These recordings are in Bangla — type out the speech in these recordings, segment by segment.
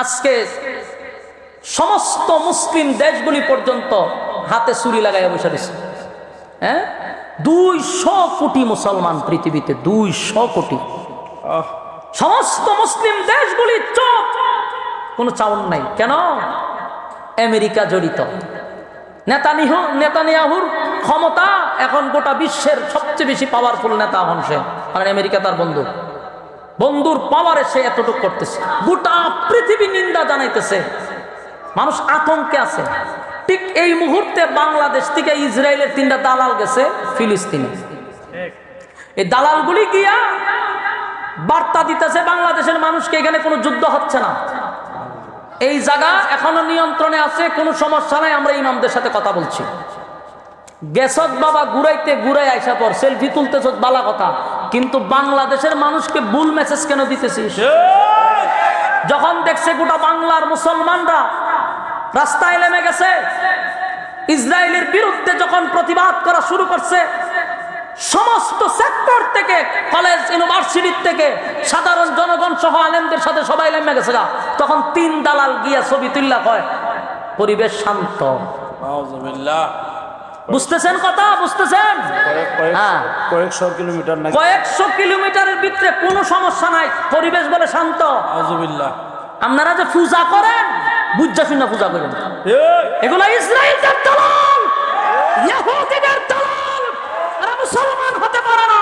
আজকে সমস্ত মুসলিম দেশগুলি পর্যন্ত হাতে ছুরি লাগাইয়া বসে দিচ্ছে। হ্যাঁ, 200 কোটি মুসলমান পৃথিবীতে, 200 কোটি। সমস্ত মুসলিম দেশগুলি চোখ, কোনো চাউন নাই। কেন? আমেরিকা জড়িত। নেতানিয়াহুর ক্ষমতা এখন গোটা বিশ্বের সবচেয়ে বেশি পাওয়ারফুল নেতা হন সে, কারণ আমেরিকা তার বন্ধু। বন্ধুর পাওয়ারে সে এতটুকু করতেছে, গোটা পৃথিবী নিন্দা জানাইতেছে, মানুষ আতঙ্কে আছে। ঠিক এই মুহূর্তে বাংলাদেশ থেকে ইসরায়েলের 3টা দালাল গেছে ফিলিস্তিনে। এই দালালগুলি গিয়া বার্তা দিতেছে বাংলাদেশের মানুষকে এখানে কোনো যুদ্ধ হচ্ছে না, এই জায়গা এখনো নিয়ন্ত্রণে আছে, কোনো সমস্যা নাই, আমরা ইমামদের সাথে কথা বলছি। গেছত বাবা ঘুরাইতে ঘুরাই আইসা পর সেলফি তুলতেছ বালা কথা, কিন্তু বাংলাদেশের মানুষকে ভুল মেসেজ কেন দিতেছিস? যখন দেখছে গোটা বাংলার মুসলমানরা রাস্তায় নেমে গেছে, ইসরায়েলের বিরুদ্ধে যখন প্রতিবাদ করা শুরু করছে, সমস্ত সেক্টর থেকে, কলেজ ইউনিভার্সিটি থেকে সাধারণ জনগণ সহ আলেমদের সাথে সবাই নেমে গেছে, তখন 3 দালাল গিয়া ছবি তুল্লা কয় পরিবেশ শান্ত। বুঝতেছেন কথা? বুঝতেছেন? কয়েকশো কিলোমিটারের ভিতরে কোনো সমস্যা নাই, পরিবেশ বলে শান্ত। আপনারা যে পূজা করেন, বুঝা শুনে পূজা করেন, এগুলো ইসরায়েলের দালাল, ইহুদিদের দালাল, এরা মুসলমান হতে পারে না।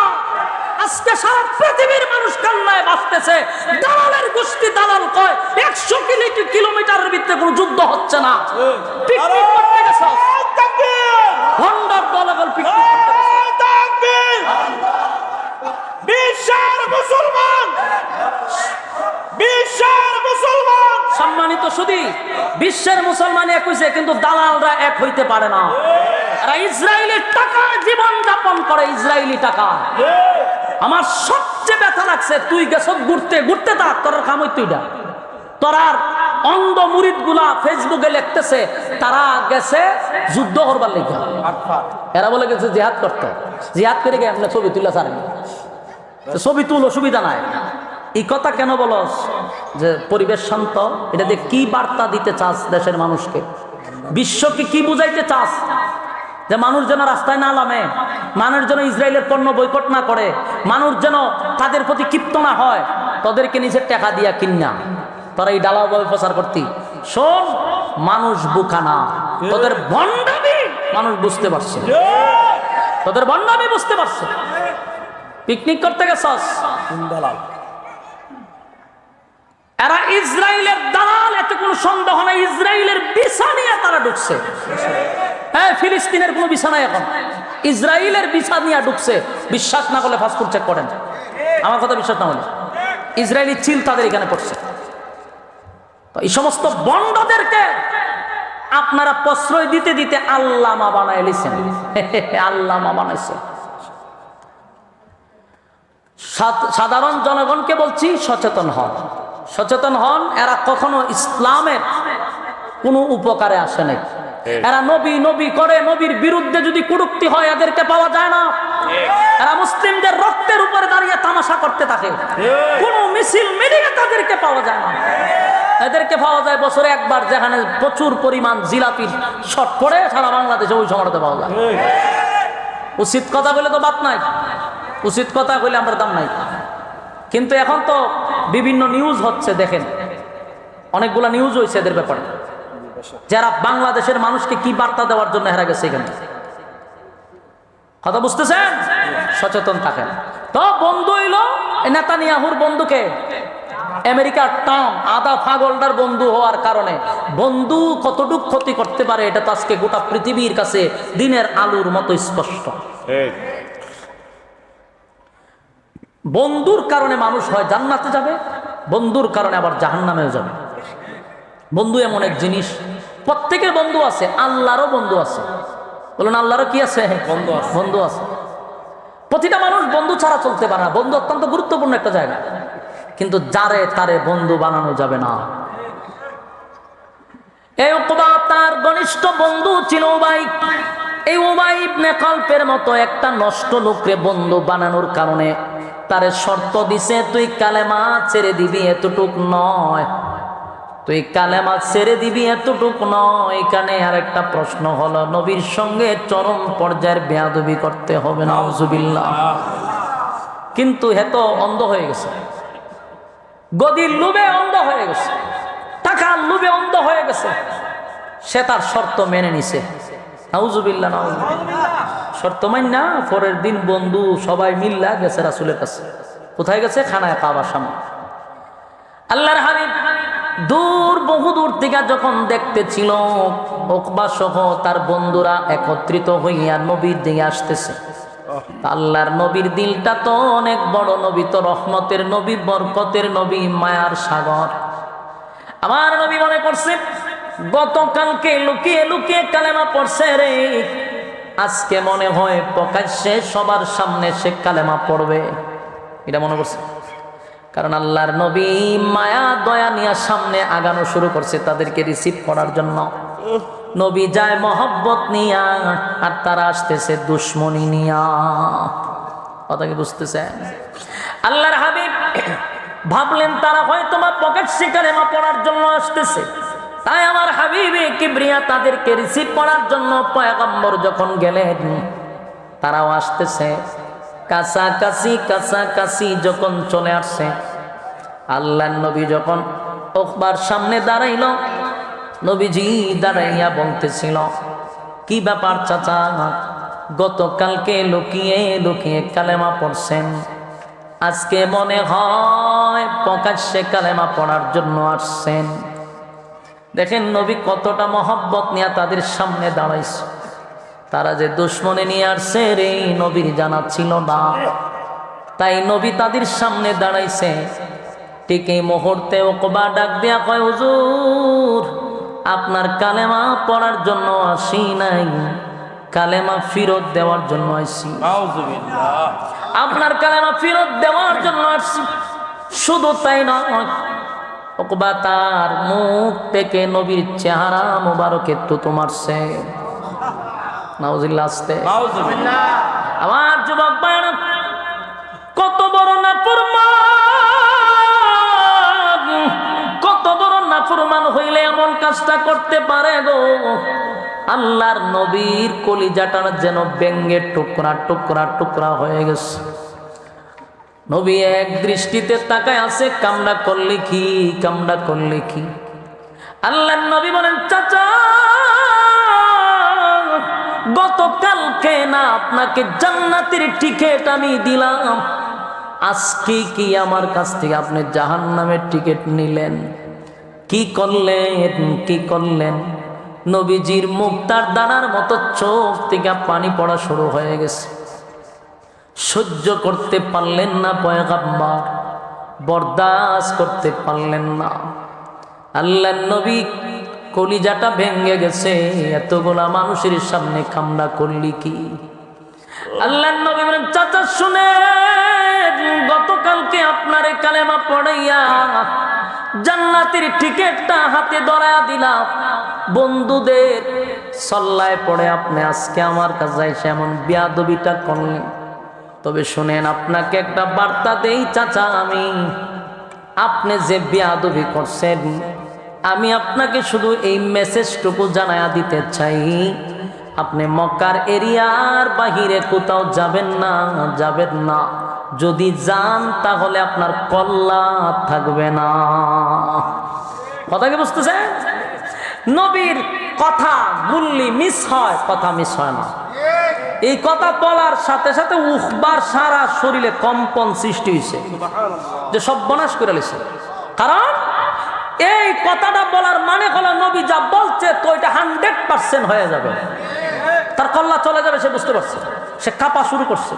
আজকে সারা পৃথিবীর মানুষ কান্নায় ভাসতেছে, দালালের গোষ্ঠী দালাল কয় 100 কিলোমিটারের ভিতরে কোনো যুদ্ধ হচ্ছে না। পিকনিক করতে গেছে, ভণ্ডার দলগল পিকনিক করতে গেছে। বিশ্বের মুসলমান, বিশ্বের মুসলমান, সম্মানিত শুধু বিশ্বের মুসলমান এক হইছে, কিন্তু দালালরা এক হইতে পারে না। এরা ইসরায়েলের টাকা জীবন যাপন করে, ইসরায়েলি টাকা। আমার সবচেয়ে ব্যথা লাগছে, তুই গেছ ঘুরতে ঘুরতে থাক, তোর কাম হইতো এটা। তোরার অন্ধ মুরিদ গুলা ফেসবুকে লিখতেছে তারা গেছে যুদ্ধ করবার লেগে, এরা বলে গেছে জিহাদ করতে। জিহাদ করে গে আপনার ছবি তুলে ছাড়েন, ছবি তুল, অসুবিধা নাই। এই কথা কেন বলস যে পরিবেশ শান্ত? এটা দিয়ে কি বার্তা দিতে চাস দেশের মানুষকে? বিশ্বকে কি বুঝাইতে চাস? যে মানুষ যেন রাস্তায় না নামে, মানুষ যেন ইসরায়েলের পণ্য বয়কট না করে, মানুষ যেন তাদের প্রতি ক্ষিপ্ত না হয়, তাদেরকে নিজের টাকা দিয়া কিনা তারা এই ডালা বই প্রচার করতি। শোন, মানুষ বুকা না, তোদের ভণ্ডামি মানুষ বুঝতে পারছে, তোদের ভণ্ডামি বুঝতে পারছে। পিকনিক করতে গেছস, দালাল। এরা ইসরায়েলের দালাল, এতে কোনো সন্দেহ নাই। ইসরায়েলের ভিসা নিয়ে তারা ঢুকছে। হ্যাঁ, ফিলিস্তিনের কোনো ভিসা নাই এখন, ইসরায়েলের ভিসা নিয়ে ঢুকছে। বিশ্বাস না করলে পাসপোর্ট চেক করেন, আমার কথা বিশ্বাস না হলে। ইসরায়েলি চিল তাদের এখানে পড়ছে। তো এই সমস্ত বন্ডদেরকে আপনারা প্রশ্রয় দিতে দিতে আল্লামা বানায় লিছেন, আল্লামা বানাইছে। সাধারণ জনগণকে বলছি, সচেতন হন, সচেতন হন। এরা কখনো ইসলামের কোনো উপকারে আসে নাই। এরা নবী নবী করে, নবীর বিরুদ্ধে যদি কুরুক্তি হয় এদেরকে পাওয়া যায় না। এরা মুসলিমদের রক্তের উপরে দাঁড়িয়ে তামাশা করতে থাকে, কোনো মিছিল মিলিয়ে তাদেরকে পাওয়া যায় না। এদেরকে পাওয়া যায় বছরে একবার, যেখানে প্রচুর পরিমাণ জিলাপির শট পড়ে সারা বাংলাদেশে, ওই সময়টাতে পাওয়া যায়। উচিত কথা বলে তো বাদ নাই, উচিত কথা কইলে আমরা দাম নাই। কিন্তু এখন তো বিভিন্ন নিউজ হচ্ছে, দেখেন অনেকগুলা নিউজ হয়েছে এদের ব্যাপারে, যারা বাংলাদেশের মানুষকে কি বার্তা দেওয়ার জন্য হেরা গেছে এখানে। কথা বুঝতেছেন? সচেতন থাকেন। তো বন্ধু হইল নেতানিয়াহুর বন্ধুকে, আমেরিকার টাম আদা ফাগলটার বন্ধু হওয়ার কারণে বন্ধু কতটুকু ক্ষতি করতে পারে এটা তো আজকে গোটা পৃথিবীর কাছে দিনের আলোর মতো স্পষ্ট। বন্ধুর কারণে মানুষ হয় জান্নাতে যাবে, বন্ধুর কারণে আবার জাহান্নামেও যাবে। বন্ধু এমন এক জিনিস, প্রত্যেকের বন্ধু আছে, আল্লাহরও বন্ধু আছে। বলুন, আল্লাহরও কি আছে? বন্ধু আছে, বন্ধু আছে। প্রতিটা মানুষ বন্ধু ছাড়া চলতে পারে না। বন্ধু অত্যন্ত গুরুত্বপূর্ণ একটা জায়গা, কিন্তু যারে তারে বন্ধু বানানো যাবে না। এই উকবা তার ঘনিষ্ঠ বন্ধু ছিল উবাই। এই উবাই ইবনে খালফের মতো একটা নষ্ট লোককে বন্ধু বানানোর কারণে তারে শর্ত দিছে, তুই কালেমা ছেড়ে দিবি, এতটুক নয়, তুই কালেমা ছেড়ে দিবি এতটুক নয়, এখানে আর একটা প্রশ্ন হলো, নবীর সঙ্গে চরম পর্যায়ের বেয়াদবি করতে হবে, নাউজুবিল্লাহ। কিন্তু হে তো অন্ধ হয়ে গেছে, গদির লোভে অন্ধ হয়ে গেছে, টাকার লোভে অন্ধ হয়ে গেছে, সে তার শর্ত মেনে নিছে। নাউজুবিল্লাহ, নাউজুবিল্লাহ। শর্ত মাইন না পরের দিন বন্ধু সবাই মিল্লা গেছে রাসূলের কাছে। কোথায় গেছে? খানায় কাবার সামনে। আল্লাহর হাবিব দূর, বহু দূর থেকে যখন দেখতেছিল উকবা সহ তার বন্ধুরা একত্রিত হইয়া নবীর দিকে আসতেছে, আল্লাহর নবীর দিলটা তো অনেক বড়, নবী তো রহমতের নবী, বরকতের নবী, মায়ার সাগর। আমার নবী মনে করছে গতকালকে লুকিয়ে লুকিয়ে কালেমা পড়ছে রে, আজকে মনে হয় প্রকাশ্যে সবার সামনে সে কালেমা পড়বে, এটা মনে করছে। কারণ আল্লাহর নবী মায়া দয়া নিয়ে সামনে আগানো শুরু করছে তাদেরকে রিসিভ করার জন্য। নবী যায় মহব্বত নিয়া, আর তারা আসতেছে দুশ্মনী নিয়া। কথা কি বুঝতেছেন? আল্লাহর হাবিব ভাবলেন তারা হয়তো বা প্রকাশ্যে কালেমা পড়ার জন্য আসতেছে, তাই আমার হাবিবে কিবরিয়া তাদেরকে রিসিভ করার জন্য পয়গম্বর যখন গেলেন, তারাও আসতেছে। কাছাকাছি কাছাকাছি যখন চলে আসছে, আল্লাহর নবী যখন উকবার সামনে দাঁড়াইল, নবীজি দাঁড়াইয়া বলতেছিল, কি ব্যাপার চাচা, গতকালকে লুকিয়ে লুকিয়ে কালেমা পড়ছেন, আজকে মনে হয় প্রকাশ্যে কালেমা পড়ার জন্য আসছেন। দেখেন নবী কতটা মহব্বত নিয়ে তাদের সামনে দাঁড়াইছে। তারা যে দুশ্মনে নিয়ে আসছে রে, নবীর জানা ছিল না, তাই নবী তাদের সামনে দাঁড়াইছে। ঠিক এই মুহূর্তে উকবা ডাক দিয়া কয়, হুজুর আপনার কালেমা পড়ার জন্য আসি নাই, কালেমা ফেরত দেওয়ার জন্য আসি। আপনার কালেমা ফেরত দেওয়ার জন্য আসছি। শুধু তাই নয়, উকবা তার মুখ থেকে নবীর চেহারা মোবারকে থুতু মারছে। নাউজুবিল্লাহ, আসতে আমার যুবক ভাইরা, কত বড় নাফরমান, কত বড় নাফরমান হইলে এমন কাজটা করতে পারে গো। আল্লাহর নবীর কলিজাটা যেন ব্যঙ্গের টুকরা টুকরা টুকরা হয়ে গেছে। নবী এক দৃষ্টিতে তাকায় আছে, কামড়া করলে কি, কামড়া করলে কি। আল্লাহর নবী বলেন, চাচা গতকালকে না আপনাকে জান্নাতের টিকিট আমি দিলাম, আজকে কি আমার কাছ থেকে আপনি জাহান্নামের টিকিট নিলেন? কি করলেন, কি করলেন? নবীজির মুক্তার দানার মতো চোখ থেকে পানি পড়া শুরু হয়ে গেছে। সহ্য করতে পারলেন না পয়গম্বর, বরদাস্ত করতে পারলেন না। আল্লাহর নবী কলিজাটা ভেঙে গেছে, এতগুলা মানুষের সামনে কামড়া করলি কি? আল্লাহর নবী বলেন, চাচা শুনে, গতকালকে আপনারে কালেমা পড়াইয়া জান্নাতের টিকিটটা হাতে ধরায়া দিলাম, বন্ধুদের সল্লায় পড়ে আপনি আজকে আমার কাছে এসে এমন বেয়াদবিটা করলেন। তবে শুনেন, আপনাকে একটা বার্তা দেই চাচা, আমি আপনি যে বেয়াদবি করছেন, আমি আপনাকে শুধু এই মেসেজটুকু জানায়া দিতে চাই, আপনি মক্কার এরিয়ার বাহিরে কোথাও যাবেন না, যাবেন না। যদি যান তাহলে আপনার কল্যাণ থাকবে না। কথা কি বুঝতেছেন? নবীর কথা গুল্লি মিস হয়, কথা মিস হয় না। এই কথা বলার সাথে সাথে উকবার সারা শরীরে কম্পন সৃষ্টি হয়েছে, যে সব বনাশ করে লেছে। কারণ এই কথাটা বলার মানে হলো নবী যা বলছে তো এটা 100% হয়ে যাবে, তার কল্লা চলে যাবে, সে বুঝতে পারছে, সে কাঁপা শুরু করছে।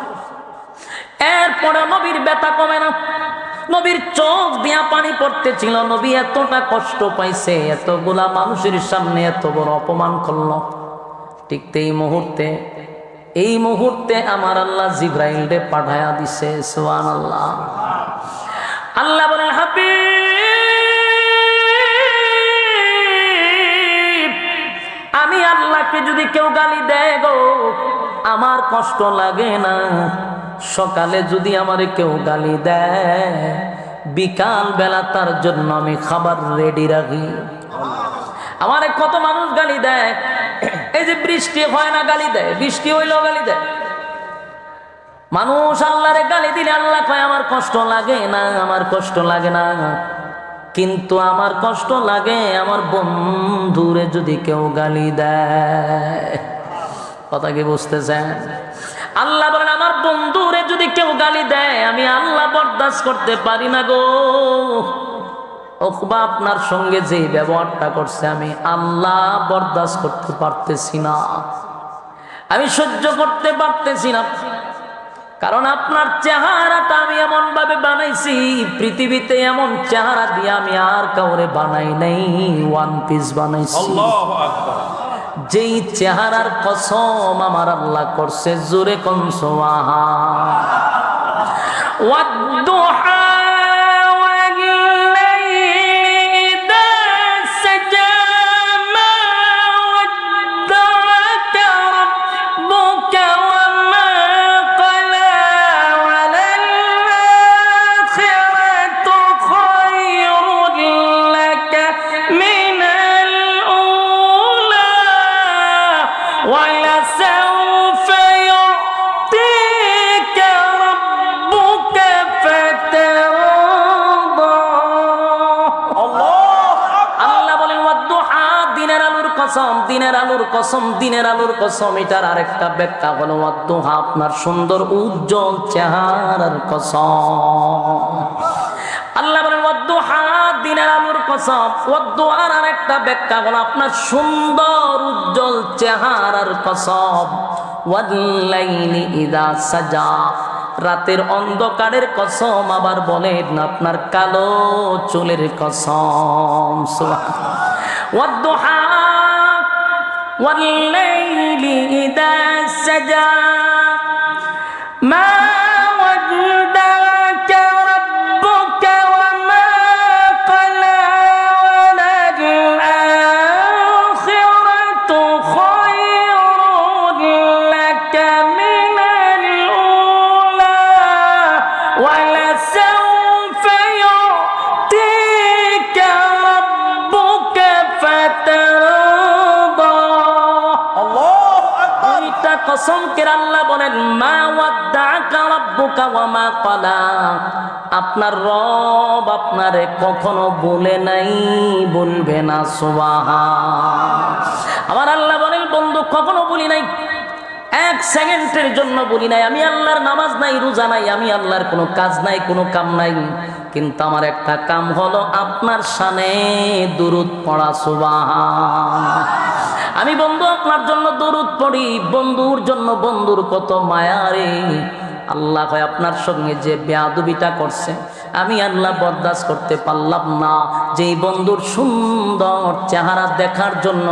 এরপরে নবীর ব্যথা কমে না, নবীর চোখ দিয়া পানি পড়তেছিল। নবী এতটা কষ্ট পাইছে, এতগুলা মানুষের সামনে এত বড় অপমান করলো। ঠিক এই মুহূর্তে আমার আল্লাহ জিবরাইলকে পাঠায়া দিছে। সুবহানাল্লাহ। আল্লাহ বলেন, হাবিব, আমি আল্লাহকে যদি কেউ গালি দেয় গো, আমার কষ্ট লাগে না। সকালে যদি আমারে কেউ গালি দেয়, বিকাল বেলা তার জন্য আমি খাবার রেডি রাখি। আমার কত মানুষ গালি দেয়, এই যে বৃষ্টি হয় না গালি দেয়, বৃষ্টি হইলেও গালি দেয়। মানুষ আল্লাহরে গালি দিলে আল্লাহ কয় আমার কষ্ট লাগে না, আমার কষ্ট লাগে না। কিন্তু আমার কষ্ট লাগে আমার বন্ধুরে যদি কেউ গালি দেয়। কথা কি বুঝতেছেন? আল্লাহ বলেন আমার বন্ধুরে যদি কেউ গালি দেয় আমি আল্লাহ বরদাস্ত করতে পারি না গো। ওকবা আপনার সঙ্গে যে ব্যবহারটা করছে আমি আল্লাহ বরদাস্ত করতে পারতেছি না, আমি সহ্য করতে পারতেছি না। কারণ আপনার চেহারাটা আমি এমন ভাবে বানাইছি, পৃথিবীতে এমন চেহারা দিয়ে আমি আর কাউরে বানাই নাই, ওয়ান পিস বানাইছি। আল্লাহু আকবার। যেই চেহারার কসম আমার আল্লাহ করছে, জোরে কোন সুবহান। ওয়াদ-দুহা দিনের আলোর কসম, দিনের আলোর কসম। এটার আরেকটা ব্যাখ্যা হলো ওয়াদ-দুহা, আপনার সুন্দর উজ্জ্বল চেহারার কসম। আল্লাহ বলেন ওয়াদ-দুহা, দিনের আলোর কসম। ওয়াদ-দুহার আরেকটা ব্যাখ্যা হলো আপনার সুন্দর উজ্জ্বল চেহারার কসম। ওয়াল-লাইলি ইযা সাজা, রাতের অন্ধকারের কসম। আবার বলেন আপনার কালো চুলের কসম। সুবহানাল্লাহ। ওয়াদ-দুহা والليل إذا سجى ما ودعك ربك وما قلى وللآخرة خير لك من الأولى ولسوف يعطيك ربك فترضى। কসম করে আল্লাহ বলেন মা ওয়াদ্দাকা রাব্বুকা ওয়া মা ক্বালা, আপনার রব আপনারে কখনো বলে নাই, বলবে না। সুবহান। আমার আল্লাহ বলেন বন্ধু কখনো বলি নাই, এক সেকেন্ডের জন্য বলি নাই। আমি আল্লাহর নামাজ নাই, রোজা নাই, আমি আল্লাহর কোনো কাজ নাই, কোনো কাম নাই, কিন্তু আমার একটা কাম হলো আপনার শানে দুরূদ পড়া। সুবহান। আমি বন্ধু আপনার জন্য দরুদ পড়ি, বন্ধুর জন্য বন্ধুর কত মায়া রে। আল্লাহ কয় আপনার সঙ্গে যে বেয়াদবিটা করছে আমি আল্লাহ বরদাস্ত করতে পারলাম না। যেই বন্ধুর সুন্দর চেহারা দেখার জন্য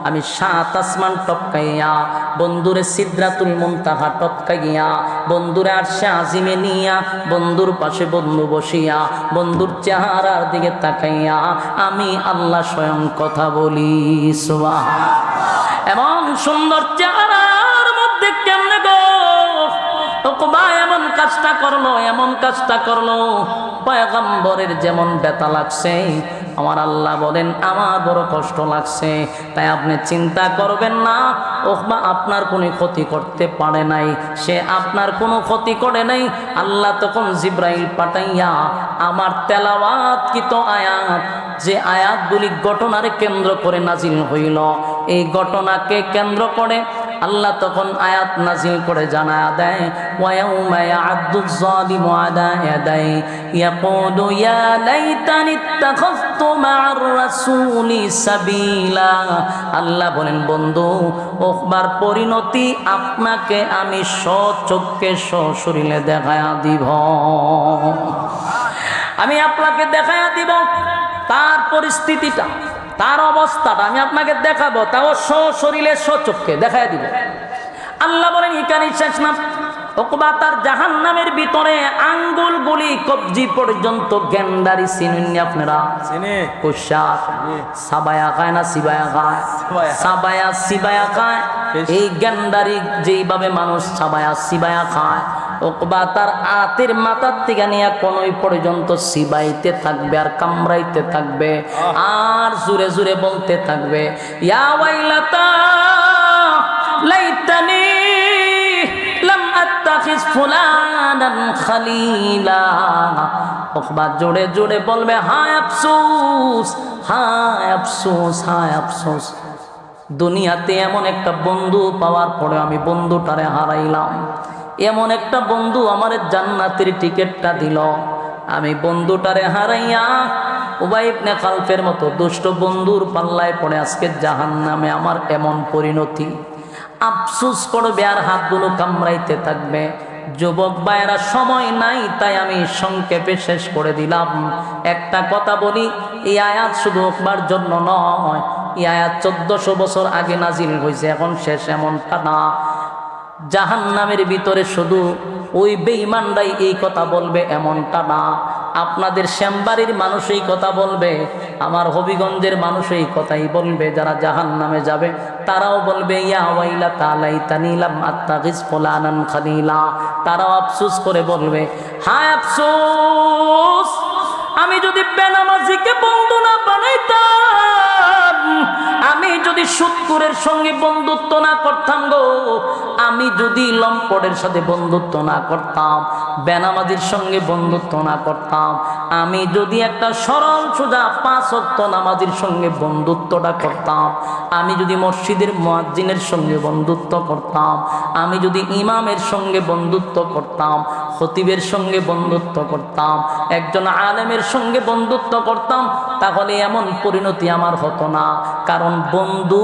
আমি 7 আসমান টপকাইয়া, বন্ধুরে সিদরাতুল মুনতাহা টপকাইয়া, বন্ধুরে আরশে আজিমে নিয়া, বন্ধুর পাশে বন্ধু বসিয়া, বন্ধুর চেহারার দিকে তাকাইয়া আমি আল্লাহ স্বয়ং কথা বলি। সুবহান। এমন সুন্দর চেহারার মধ্যে কেমনে গো ওকবা এমন কাজটা করলো, এমন কাজটা করলো, পয়গম্বরের যেমন ব্যথা লাগছে আমার আল্লাহ বলেন আমার বড় কষ্ট লাগছে। তাই আপনি চিন্তা করবেন না, ওকবা আপনার কোনো ক্ষতি করতে পারে নাই, সে আপনার কোনো ক্ষতি করে নাই। আল্লাহ তখন জিব্রাইল পাঠাইয়া আমার তেলাওয়াতকৃত আয়াত, যে আয়াতগুলি ঘটনারে কেন্দ্র করে নাজিল হইল, এই ঘটনাকে কেন্দ্র করে আল্লাহ তখন আয়াত নাজিল করে জানায়া দেয় ওয়ায়াউমা ইয়া'আদ্দুয যালিমু আলা ইয়াদাই ইয়াকুলু ইয়া লাইতানি ইত্তাখাযতু মা'আর রাসূলি সাবিলা। আল্লাহ বলেন বন্ধু ওকবার পরিণতি আপনাকে আমি স্বচক্ষে সশরীরে দেখায়া দিব, আমি আপনাকে দেখায়া দিব তার পরিস্থিতিটা, তার অবস্থাটা আমি আপনাকে দেখাবো, তাও সশরীরে সচক্ষে দেখায় দিব। আল্লাহ বলেন এখানেই শেষ না, ওকবা তার জাহান্নামের ভিতরে আঙ্গুলগুলি কবজি পর্যন্ত গেন্ডারি চিনেন আপনারা? পোশাক সাবায়া খায় না সিবায়া খায়? সাবায়া সিবায়া খায়। এই গেন্ডারি যেইভাবে মানুষ সাবায়া সিবায়া খায় উকবা তার আতের মাথার থেকে নিয়ে কোনই পর্যন্ত সিবাইতে থাকবে আর কামড়াইতে থাকবে আর জোরে জোরে বলতে থাকবে, ইয়া ওয়াইলাতা লাইতানি লাম আত্তাখিজ ফুলানান খালিলা। উকবা জোরে জোরে বলবে, হায় আফসোস, হায় আফসোস, হায় আফসোস, দুনিয়াতে এমন একটা বন্ধু পাওয়ার পরে আমি বন্ধুটারে হারাইলাম। এমন একটা বন্ধু আমার জান্নাতের টিকিটটা দিল, আমি বন্ধুটারে হারাইয়া উবাই ইবনে খালফের মতো দুষ্ট বন্ধুর পাল্লায় পড়ে আজকে জাহান্নামে আমার এমন পরিণতি। আফসোস করবে আর হাতগুলো কামড়াইতে থাকবে। যুবক ভাইয়েরা, সময় নাই, তাই আমি সংক্ষেপে শেষ করে দিলাম। একটা কথা বলি, এই আয়াত শুধু উকবার জন্য নয়, এই আয়াত 1400 বছর আগে নাজিল হয়েছে, এখন শেষ এমনটা না। জাহান্নামের ভিতরে শুধু ওই বেঈমানরাই এই কথা বলবে এমনটা না, আপনাদের শ্যামবাড়ির মানুষ এই কথা বলবে, আমার হবিগঞ্জের মানুষ এই কথাই বলবে। যারা জাহান্নামে যাবে তারাও বলবে, ইয়া ওয়াইলাতা লাইতানি লাম আত্তাখিজ ফুলানান খালিলা। তারাও আফসোস করে বলবে, হায় আফসোস, আমি যদি বেনামাজিকে বন্ধু না বানাইতাম, আমি যদি সুদখোরের সঙ্গে বন্ধুত্ব না করতাম গো, আমি যদি লম্পটের সাথে বন্ধুত্ব না করতাম, বেনামাজির সঙ্গে বন্ধুত্ব না করতাম, আমি যদি একটা সরল সোজা 5 ওয়াক্ত নামাজির সঙ্গে বন্ধুত্বটা করতাম, আমি যদি মসজিদের মুয়াজ্জিনের সঙ্গে বন্ধুত্ব করতাম, আমি যদি ইমামের সঙ্গে বন্ধুত্ব করতাম, খতিবের সঙ্গে বন্ধুত্ব করতাম, একজন আলেমের সঙ্গে বন্ধুত্ব করতাম, তাহলে এমন পরিণতি আমার হতো না। কারণ বন্ধু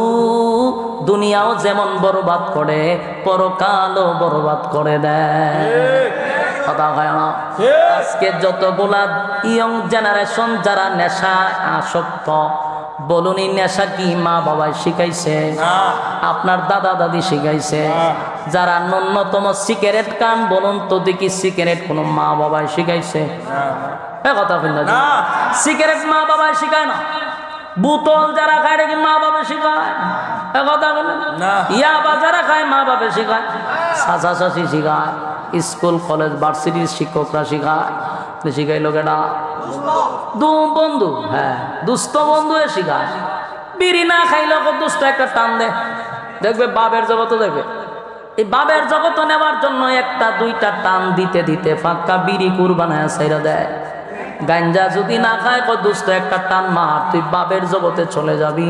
দুনিয়াও যেমন বরবাদ করে, পরকালও বরবাদ করে দেয়। কথা হয় না? আজকে যতগুলা ইয়ং জেনারেশন যারা নেশায় আসক্ত, বলুন এই নেশা কি মা বাবাই শিখাইছে? আপনার দাদা দাদি শিখাইছে? যারা ন্যূনতম সিগারেট খান, বলুন তো দেখি সিগারেট কোন মা বাবাই শিখাইছে? কথা বললেন, সিগারেট মা বাবাই শিখায় না। বোতল যারা খায় নাকি মা বাবা শিখায়? কথা বলেন, ইয়াবা যারা খায় মা বাবা শিখায়, চাচা চাচি শিখায়, স্কুল কলেজ ভার্সিটির শিক্ষকরা শিখায়। শিখাইল কেনা? বন্ধু, হ্যাঁ দুস্থ বন্ধু শিখায়। বিড়ি না খাইলে দুস্থ একটা টান দে, দেখবে বাবের জগত দেখবে, এই বাবের জগত নেওয়ার জন্য একটা দুইটা টান দিতে দিতে ফাঁকা বিড়ি কুরবানায় ছাইরা দেয়। গাঞ্জা যদি না খায় দুস্থ একটা টান মার, তুই বাবের জগতে চলে যাবি।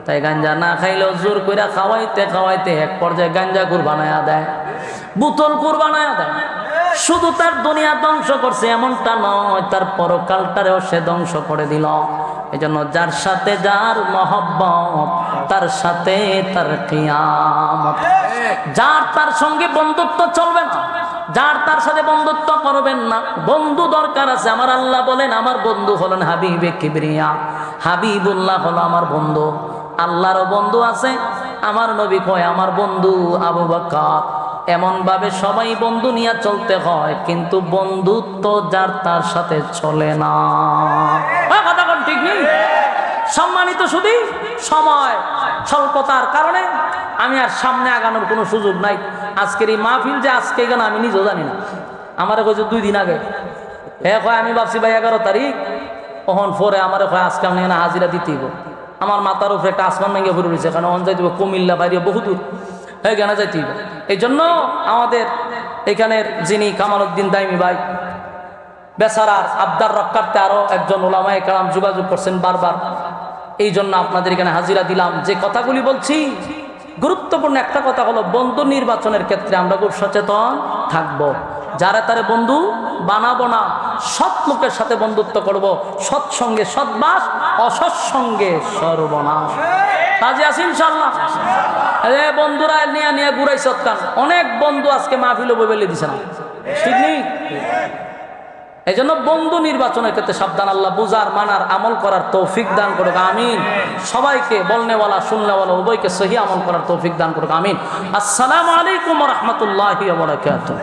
তাই গাঞ্জা না খাইলেও জোর করে খাওয়াইতে খাওয়াইতে এক পর্যায়ে গাঞ্জা কুরবানায়া দেয়, বোতল কুরবানায়া দেয়। শুধু তার দুনিয়া ধ্বংস করছে এমনটা নয়, তার পরকালটারেও সে ধ্বংস করে দিল। এই জন্য যার সাথে যার মহব্বত, তার সাথে তার কিয়ামত। যার তার সঙ্গে বন্ধুত্ব চলবে না, যার তার সাথে বন্ধুত্ব করবেন না। বন্ধু দরকার আছে। আমার আল্লাহ বলেন, আমার বন্ধু হলেন হাবিবে কিবরিয়া, হাবিবুল্লাহ হলো আমার বন্ধু। আল্লাহরও বন্ধু আছে, আমার নবী কয় আমার বন্ধু আবু বকর। এমন ভাবে সবাই বন্ধু নিয়ে চলতে হয়, কিন্তু বন্ধুত্ব যার তার সাথে চলে না। কথা কোন ঠিক নেই? সম্মানিত শুধু সময় স্বল্পতার কারণে আমি আর সামনে আগানোর কোনো সুযোগ নাই। আজকের এই মাহফিল যে আজকে এখানে আমি নিজেও জানি না। আমার কয়েছে 2 দিন আগে, কয় আমি ভাবছি ভাই 11 তারিখ, তখন পরে আমার কয় আজকে আমি এখানে হাজিরা দিতেই। আমার মাথার উপরে একটা আসমান ভেঙে পড়ে রয়েছে, কারণ অন যাইতে কুমিল্লা বাইরে বহু দূর, এখানে যাইতেই। এই জন্য আমাদের এখানের যিনি কামালউদ্দিন দাইমি ভাই, বেচারার আবদার রক্ষার্থে আরো একজন ওলামায়ে কেরাম যোগাযোগ করছেন বারবার। এই জন্য আপনাদের এখানে হাজিরা দিলাম। যে কথাগুলি বলছি, গুরুত্বপূর্ণ একটা কথা হলো, বন্ধু নির্বাচনের ক্ষেত্রে আমরা খুব সচেতন থাকব। যারা তারে বন্ধু বানাবো না, সৎ লোকের সাথে বন্ধুত্ব করব। সৎসঙ্গে সৎবাস, অসৎসঙ্গে সর্বনাশ। কাজে আছি ইনশাআল্লাহ। বন্ধুরা নিয়ে নিয়ে ঘুরাই সৎকান, অনেক বন্ধু আজকে মাহফিলও বলে দিছে না, ঠিক নেই? এই জন্য বন্ধু নির্বাচনের ক্ষেত্রে সাবধান। আল্লাহ বুঝার, মানার, আমল করার তৌফিক দান করুক, আমিন। সবাইকে বলনেওয়ালা শুননেওয়ালা উভয়কে সহি আমল করার তৌফিক দান করুক, আমিন। আসসালামু আলাইকুম ওয়া রাহমাতুল্লাহি ওয়া বারাকাতুহু।